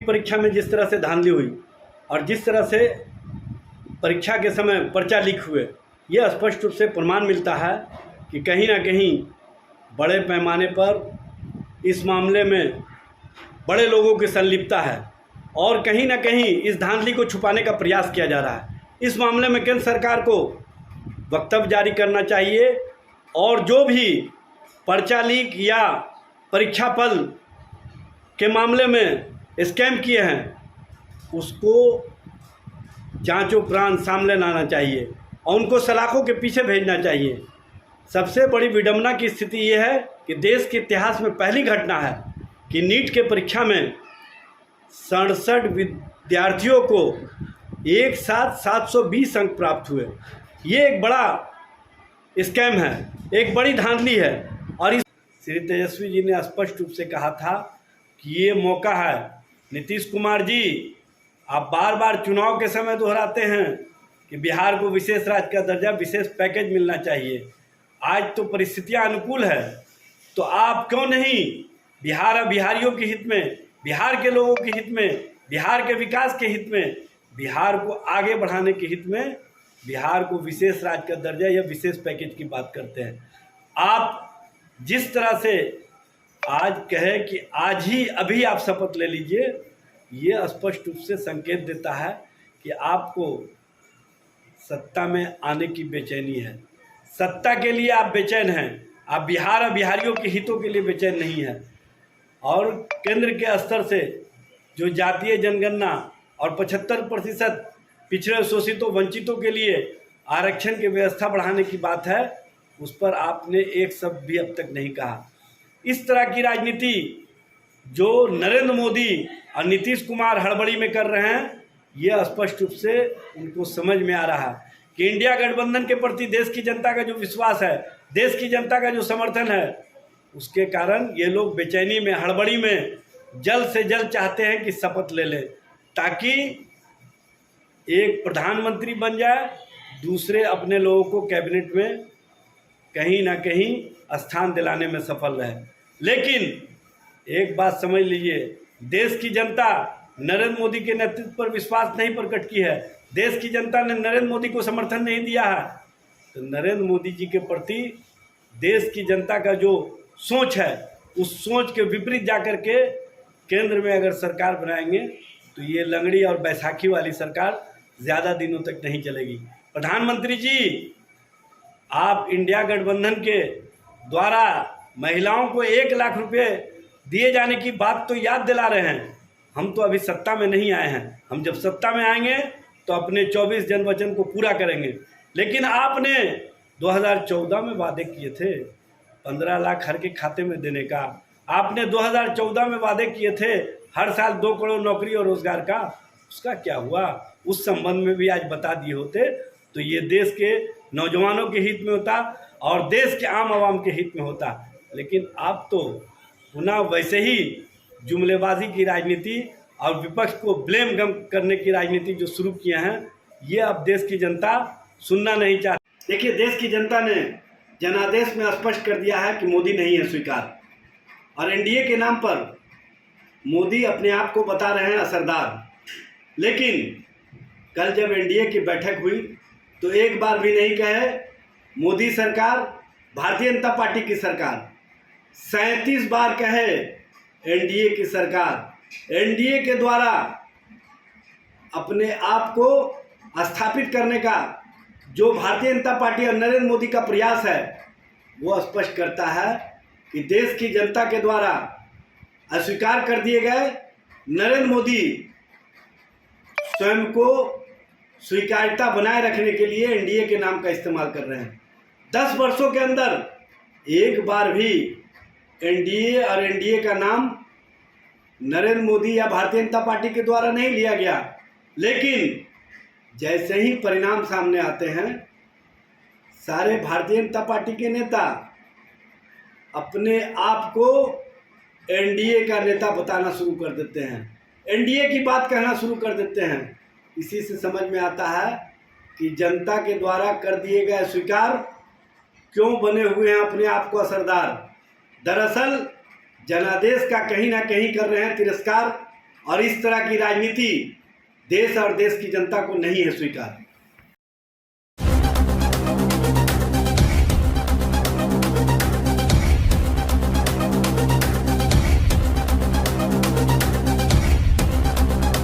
परीक्षा में जिस तरह से धांधली हुई और जिस तरह से परीक्षा के समय पर्चा लीक हुए, यह स्पष्ट रूप से प्रमाण मिलता है कि कहीं ना कहीं बड़े पैमाने पर इस मामले में बड़े लोगों की संलिप्तता है और कहीं ना कहीं इस धांधली को छुपाने का प्रयास किया जा रहा है। इस मामले में केंद्र सरकार को वक्तव्य जारी करना चाहिए और जो भी पर्चा लीक या परीक्षा फल के मामले में स्कैम किए हैं उसको जांच उपरांत सामने लाना चाहिए और उनको सलाखों के पीछे भेजना चाहिए। सबसे बड़ी विडंबना की स्थिति ये है कि देश के इतिहास में पहली घटना है कि नीट के परीक्षा में 67 विद्यार्थियों को एक साथ 720 अंक प्राप्त हुए। ये एक बड़ा स्कैम है, एक बड़ी धांधली है और इस श्री तेजस्वी जी ने स्पष्ट रूप से कहा था कि ये मौका है। नीतीश कुमार जी, आप बार बार चुनाव के समय दोहराते हैं कि बिहार को विशेष राज्य का दर्जा, विशेष पैकेज मिलना चाहिए। आज तो परिस्थितियां अनुकूल है, तो आप क्यों नहीं बिहार और बिहारियों के हित में, बिहार के लोगों के हित में, बिहार के विकास के हित में, बिहार को आगे बढ़ाने के हित में बिहार को विशेष राज्य का दर्जा या विशेष पैकेज की बात करते हैं। आप जिस तरह से आज कहे कि आज ही अभी आप शपथ ले लीजिए, ये स्पष्ट रूप से संकेत देता है कि आपको सत्ता में आने की बेचैनी है। सत्ता के लिए आप बेचैन हैं, आप बिहार और बिहारियों के हितों के लिए बेचैन नहीं हैं। और केंद्र के स्तर से जो जातीय जनगणना और 75% पिछड़े शोषितों वंचितों के लिए आरक्षण की व्यवस्था बढ़ाने की बात है, उस पर आपने एक शब्द भी अब तक नहीं कहा। इस तरह की राजनीति जो नरेंद्र मोदी और नीतीश कुमार हड़बड़ी में कर रहे हैं, यह स्पष्ट रूप से उनको समझ में आ रहा है कि इंडिया गठबंधन के प्रति देश की जनता का जो विश्वास है, देश की जनता का जो समर्थन है, उसके कारण ये लोग बेचैनी में, हड़बड़ी में जल्द से जल्द चाहते हैं कि शपथ ले लें ताकि एक प्रधानमंत्री बन जाए, दूसरे अपने लोगों को कैबिनेट में कहीं ना कहीं स्थान दिलाने में सफल रहे। लेकिन एक बात समझ लीजिए, देश की जनता नरेंद्र मोदी के नेतृत्व पर विश्वास नहीं प्रकट की है, देश की जनता ने नरेंद्र मोदी को समर्थन नहीं दिया है, तो नरेंद्र मोदी जी के प्रति देश की जनता का जो सोच है, उस सोच के विपरीत जाकर के केंद्र में अगर सरकार बनाएंगे तो ये लंगड़ी और बैसाखी वाली सरकार ज़्यादा दिनों तक नहीं चलेगी। प्रधानमंत्री जी, आप इंडिया गठबंधन के द्वारा महिलाओं को 1 लाख रुपए दिए जाने की बात तो याद दिला रहे हैं। हम तो अभी सत्ता में नहीं आए हैं, हम जब सत्ता में आएंगे तो अपने 24 जन वचन को पूरा करेंगे। लेकिन आपने 2014 में वादे किए थे 15 लाख हर के खाते में देने का, आपने 2014 में वादे किए थे हर साल 2 करोड़ नौकरी और रोजगार का, उसका क्या हुआ? उस संबंध में भी आज बता दिए होते तो ये देश के नौजवानों के हित में होता और देश के आम आवाम के हित में होता। लेकिन आप तो पुनः वैसे ही जुमलेबाजी की राजनीति और विपक्ष को ब्लेम करने की राजनीति जो शुरू किए हैं, ये अब देश की जनता सुनना नहीं चाहती। देखिए, देश की जनता ने जनादेश में स्पष्ट कर दिया है कि मोदी नहीं है स्वीकार, और एनडीए के नाम पर मोदी अपने आप को बता रहे हैं असरदार। लेकिन कल जब एनडीए की बैठक हुई तो एक बार भी नहीं कहे मोदी सरकार, भारतीय जनता पार्टी की सरकार, 37 बार कहे एनडीए की सरकार। एनडीए के द्वारा अपने आप को स्थापित करने का जो भारतीय जनता पार्टी और नरेंद्र मोदी का प्रयास है, वो स्पष्ट करता है कि देश की जनता के द्वारा अस्वीकार कर दिए गए नरेंद्र मोदी स्वयं को स्वीकार्यता बनाए रखने के लिए एनडीए के नाम का इस्तेमाल कर रहे हैं। 10 वर्षों के अंदर एक बार भी एनडीए और एनडीए का नाम नरेंद्र मोदी या भारतीय जनता पार्टी के द्वारा नहीं लिया गया। लेकिन जैसे ही परिणाम सामने आते हैं, सारे भारतीय जनता पार्टी के नेता अपने आप को एनडीए का नेता बताना शुरू कर देते हैं, एनडीए की बात कहना शुरू कर देते हैं। इसी से समझ में आता है कि जनता के द्वारा कर दिए गए स्वीकार क्यों बने हुए हैं अपने आप को असरदार। दरअसल जनादेश का कहीं ना कहीं कर रहे हैं तिरस्कार और इस तरह की राजनीति देश और देश की जनता को नहीं है स्वीकार।